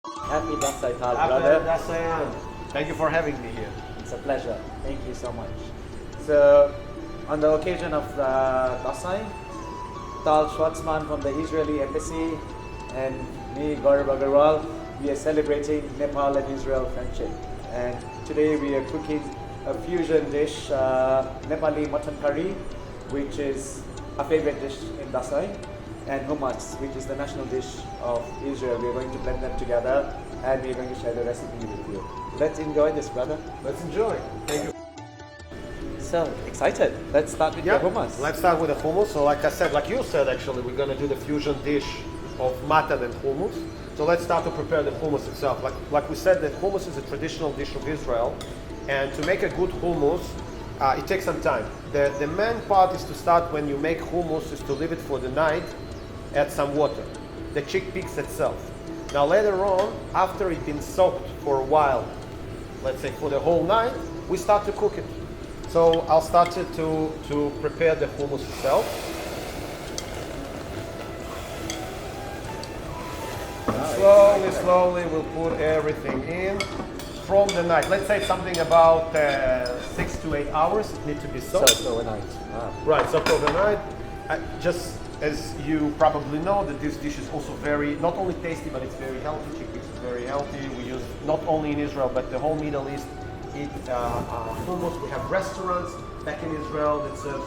Happy Dasai Tal, Happy brother. DCM. Thank you for having me here. It's a pleasure. Thank you so much. So, on the occasion of the Dasai, Tal Schwartzman from the Israeli Embassy and me, Gaurav Agarwal, we are celebrating Nepal and Israel friendship. And today we are cooking a fusion dish, Nepali mutton curry, which is a favorite dish in Dasai, and hummus, which is the national dish of Israel. We're going to blend them together and we're going to share the recipe with you. Let's enjoy this, brother. Let's enjoy. Thank you. So excited. Let's start with the hummus. Let's start with the hummus. So like I said, like you said actually, we're gonna do the fusion dish of mutton and hummus. So let's start to prepare the hummus itself. Like we said, that hummus is a traditional dish of Israel, and to make a good hummus, it takes some time. The main part is to start when you make hummus is to leave it for the night, add some water, the chickpeas itself. Now later on, after it's been soaked for a while, let's say for the whole night, we start to cook it. So I'll start to prepare the hummus itself. Slowly we'll put everything in from the night. Let's say something about 6 to 8 hours. It needs to be soaked. So overnight. Right, soaked overnight. Just as you probably know, that this dish is also very, not only tasty, but it's very healthy. Chickpeas is very healthy. We use, not only in Israel, but the whole Middle East, eat hummus. We have restaurants back in Israel that serves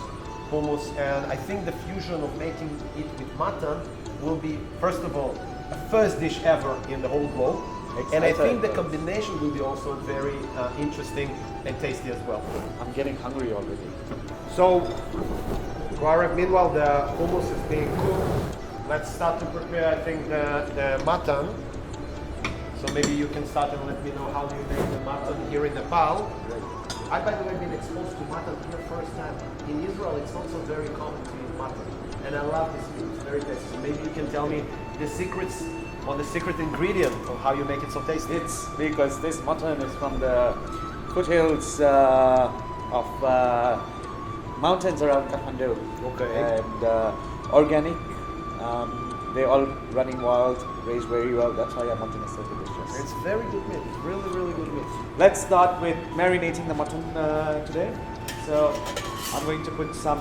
hummus. And I think the fusion of making it with mutton will be, first of all, a first dish ever in the whole globe. And I think the combination will be also very interesting and tasty as well. I'm getting hungry already. So, meanwhile the hummus is being cooked, let's start to prepare, I think, the mutton. So maybe you can start and let me know how do you make the mutton here in Nepal. I, by the way, been exposed to mutton here first time. In Israel, it's not so very common to eat mutton. And I love this meat, it's very tasty. So maybe you can tell me the secrets or the secret ingredient of how you make it so tasty. It's because this mutton is from the foothills of mountains around Kathmandu. Okay. And organic. They're all running wild, raised very well. That's why our mutton is so delicious. It's very good meat. It's really, really good meat. Let's start with marinating the mutton today. So I'm going to put some.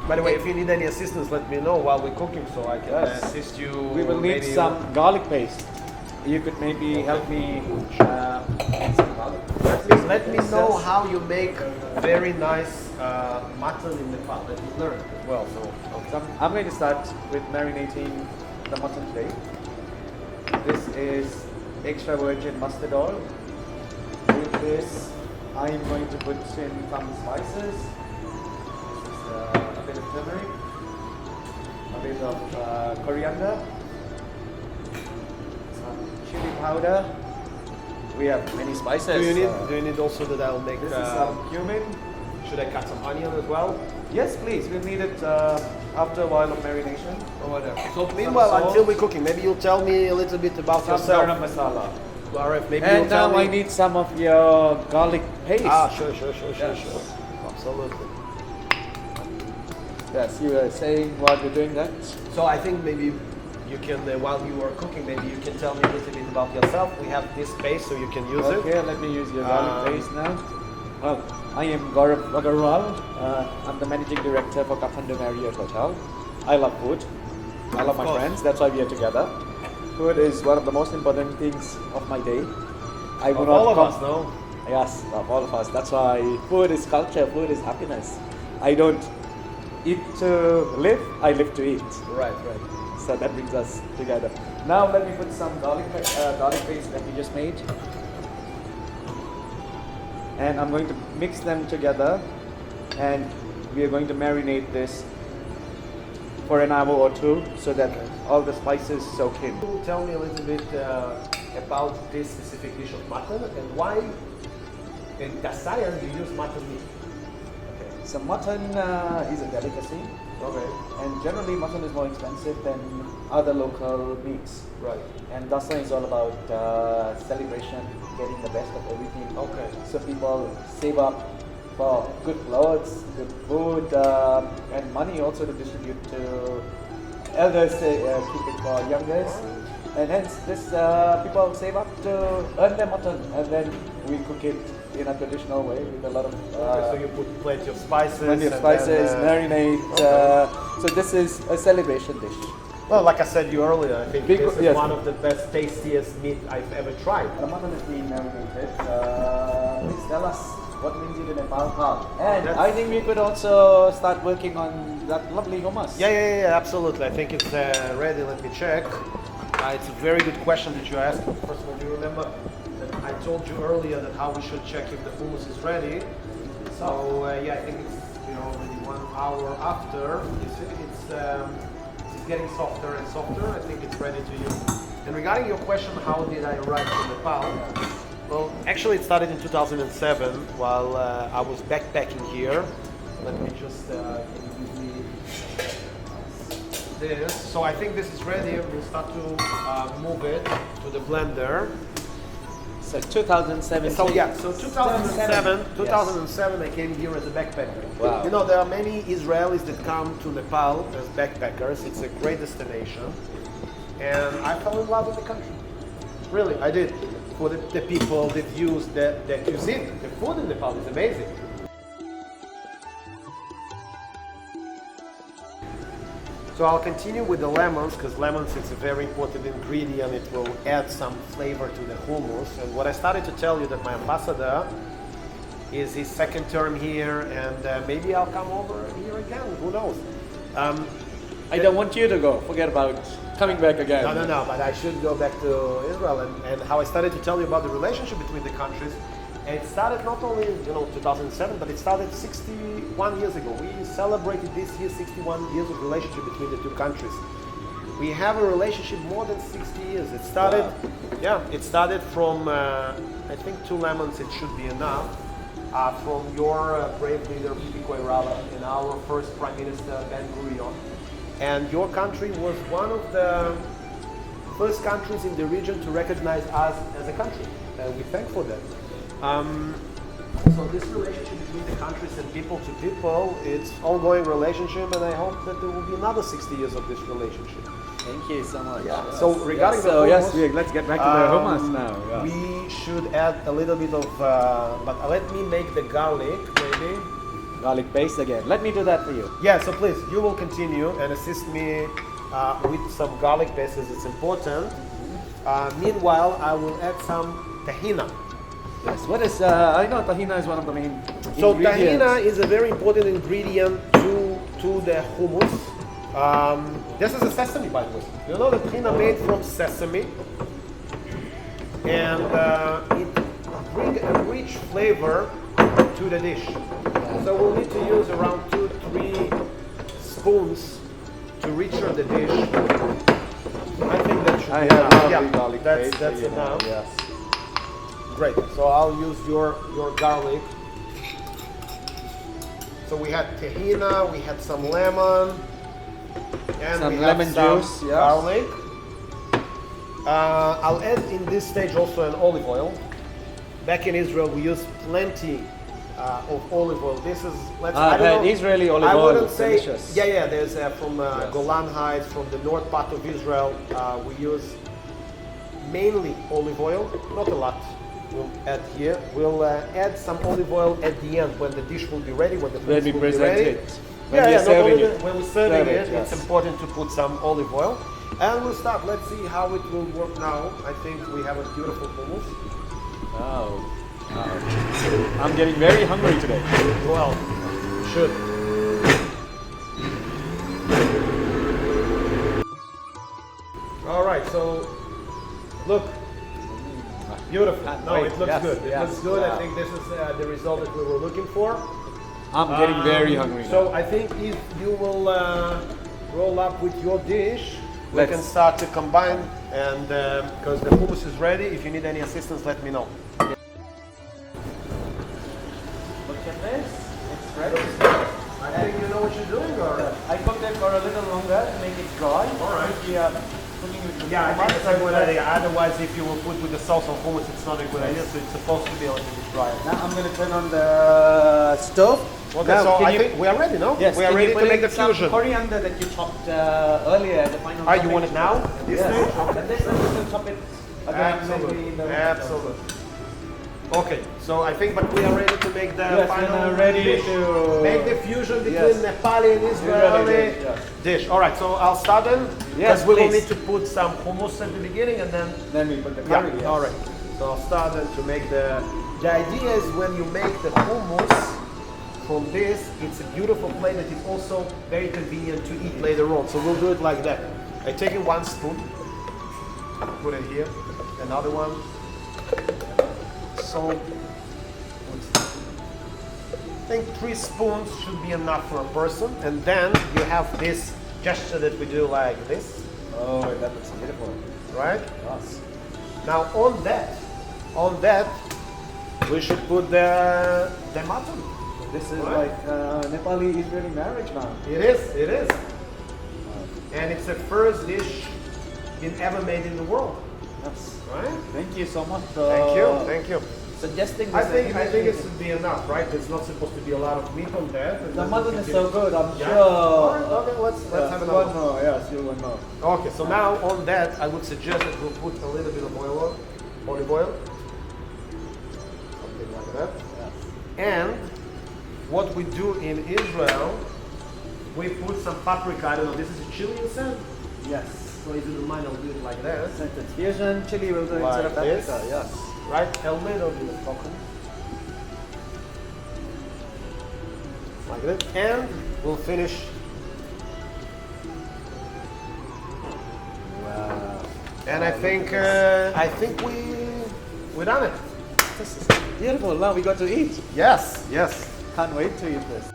By the way, if you need any assistance, let me know while we're cooking so I can assist you. We will need some garlic paste. You could maybe help me make some garlic. Let me know how you make very nice mutton in Nepal. Let me learn as well. So I'm going to start with marinating the mutton today. This is extra virgin mustard oil. With this, I'm going to put in some spices. This is a bit of turmeric, a bit of coriander, some chili powder. We have many spices. Do you need also that I'll make? This is some cumin. Should I cut some onion as well? Yes, please. We'll need it after a while of marination. Or whatever. So meanwhile, until we're cooking, maybe you'll tell me a little bit about Some yourself. garam masala. Maybe And you'll tell now me. I need some of your garlic paste. Sure. Yes. Absolutely. Yes, you were saying while you're doing that. So I think maybe you can, while you are cooking, maybe you can tell me a little bit about yourself. We have this paste, so you can use it. Okay, let me use your garlic paste now. Well, I am Gaurav Agarwal. I'm the managing director for Kathmandu Marriott Hotel. I love food. I love my friends. That's why we are together. Food is one of the most important things of my day. I will not all of us, no? Yes, of all of us. That's why food is culture. Food is happiness. I don't eat to live. I live to eat. Right. So that brings us together. Now let me put some garlic paste that we just made. And I'm going to mix them together, and we are going to marinate this for an hour or two so that all the spices soak in. Tell me a little bit about this specific dish of mutton and why in Dasayan you use mutton meat. Okay. So mutton is a delicacy. Okay. And generally mutton is more expensive than other local meats. Right. And Dasai is all about celebration, getting the best of everything. Okay. So people save up for good clothes, good food, and money also to distribute to elders, keep it for youngers. And hence this people save up to earn their mutton, and then we cook it in a traditional way with a lot of so you put plenty of spices. plenty of and spices, then, marinade. okay. So this is a celebration dish. Well, like I said you earlier, I think this is Yes. one of the best, tastiest meat I've ever tried. The mutton is being marinated. Please tell us what brings you to Nepal, Carl. And I think we could also start working on that lovely hummus. Yeah, absolutely. I think it's ready. Let me check. It's a very good question that you asked. First of all, do you remember that I told you earlier that how we should check if the hummus is ready? So yeah, I think it's already 1 hour after. You see, it's getting softer and softer. I think it's ready to use. And regarding your question, how did I arrive to Nepal? Well, actually, it started in 2007 while I was backpacking here. Let me just give me this. So I think this is ready. We'll start to move it to the blender. So 2017. So yeah, so 2007 I came here as a backpacker. Wow. You know, there are many Israelis that come to Nepal as backpackers. It's a great destination. And I fell in love with the country. Really, I did. For the people, the views, the cuisine, the food in Nepal is amazing. So I'll continue with the lemons, because lemons is a very important ingredient. It will add some flavor to the hummus. And what I started to tell you that my ambassador is his second term here, and maybe I'll come over here again. Who knows? I don't want you to go. Forget about coming back again. No, but I should go back to Israel. And how I started to tell you about the relationship between the countries. It started not only in 2007, but it started 61 years ago. We celebrated this year 61 years of relationship between the two countries. We have a relationship more than 60 years. It started, it started from I think 2 lemons. It should be enough. From your brave leader Bibi Koirala and our first Prime Minister Ben Gurion. And your country was one of the first countries in the region to recognize us as a country. And we thank for that. So this relationship between the countries and people to people, it's ongoing relationship, and I hope that there will be another 60 years of this relationship. Thank you so much. Yeah. Yes. So regarding the hummus, let's get back to the hummus now. Yeah. we should add a little bit of, but let me make the garlic, maybe. Garlic paste again. Let me do that for you. Yeah, so please, you will continue and assist me with some garlic paste as it's important. Meanwhile, I will add some tahina. Yes. What is? I know tahina is one of the main So ingredients. tahina is a very important ingredient to the hummus. This is a sesame, by the way. You know, the tahina made from sesame, and it brings a rich flavor to the dish. So we'll need to use around 2-3 spoons to richer the dish. I think that should be enough. Garlic that's paste, enough. Yes. Great. So I'll use your garlic. So we had tahina, we had some lemon, and Some we have lemon some juice, yes. garlic. I'll add in this stage also an olive oil. Back in Israel, we use plenty of olive oil. This is, I don't know, Israeli olive I oil. wouldn't say, Delicious. yeah, there's from Yes. Golan Heights, from the north part of Israel. We use mainly olive oil, not a lot. We'll add here. We'll add some olive oil at the end when the dish will be ready, when the When hummus we will be present ready. it. When we're Not serving only it. when we're serving it, Yes. it's important to put some olive oil. And we'll start. Let's see how it will work now. I think we have a beautiful hummus. Wow. I'm getting very hungry today. Well, you should. All right, so look, beautiful. No, it looks Yes, good. It yes, looks good. I wow. think this is the result that we were looking for. I'm getting very hungry now. So I think if you will roll up with your dish, we Let's- can start to combine. And because the hummus is ready, if you need any assistance, let me know. Look at this. It's ready. I think you know what you're doing, or? I cooked it for a little longer to make it dry. All right. We are cooking with the Yeah, I think it's a good idea. Otherwise, if you will put with the sauce on hummus, it's not a good idea. So it's supposed to be a little bit dry. Now I'm gonna turn on the stove. Okay, Now, so can I you- think we are ready, no? Yes, we are can ready you to put make in the some fusion. coriander that you chopped earlier at the final. Ah, you want it now? At this Yes. stage? And then we will chop it again. Absolutely. maybe in the- Absolutely. Okay, so I think, but we are ready to make the Yes, final we're ready dish. to Make the fusion between Yes. Nepali and Israeli Yes. dish. All right, so I'll start then. Yes, Because we will please. need to put some hummus at the beginning and then Then we put the yeah, curry. Yes. all right. So I'll start then to make the idea is when you make the hummus from this, it's a beautiful plate that is also very convenient to eat later on. So we'll do it like that. I take in 1 spoon, put it here, another one. So I think 3 spoons should be enough for a person. And then you have this gesture that we do like this, Oh, that looks beautiful. right? Yes. Now on that, we should put the mutton. This is Right. like Nepali-Israeli marriage now. It is. And it's the first dish been ever made in the world, Yes. right? Thank you so much. Thank you. Suggesting I this. think it should be enough, right? There's not supposed to be a lot of meat on there. The mutton is so good. I'm Yeah. sure. All right, okay, let's Yes, have one another one. more. Yes, you one more. Okay, so now on that, I would suggest that we'll put a little bit of olive oil, something like that. Yes. And what we do in Israel, we put some paprika. I don't know. This is a chili, you said? Yes. So if you don't mind, I'll do it like that. Since it's fusion chili, we'll do it Like instead of paprika. this. Yes. Right? A little bit of coconut. Like that. And we'll finish. Wow. And I think we done it. This is beautiful. Now we got to eat. Yes. Can't wait to eat this.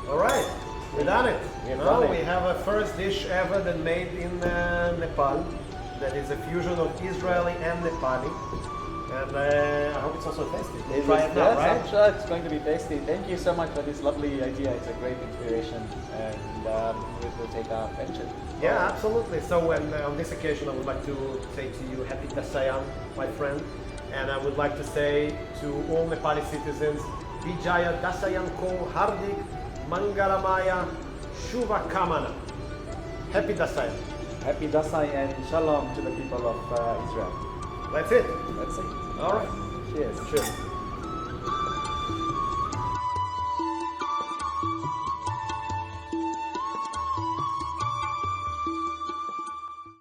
All right. We done it. We've done it. We have a first dish ever that made in Nepal. That is a fusion of Israeli and Nepali. And I hope it's also tasty. We'll try it now, Yes, right? I'm sure it's going to be tasty. Thank you so much for this lovely idea. It's a great inspiration, and it will take our pension. Yeah, absolutely. So on this occasion, I would like to say to you, Happy Dasayan, my friend. And I would like to say to all Nepali citizens, Vijaya Dasayan Ko Hardik Mangalamaya Shuva Kamana. Happy Dasayan. Happy Dasai and Shalom to the people of Israel. That's it. That's it. All right. Cheers. Cheers.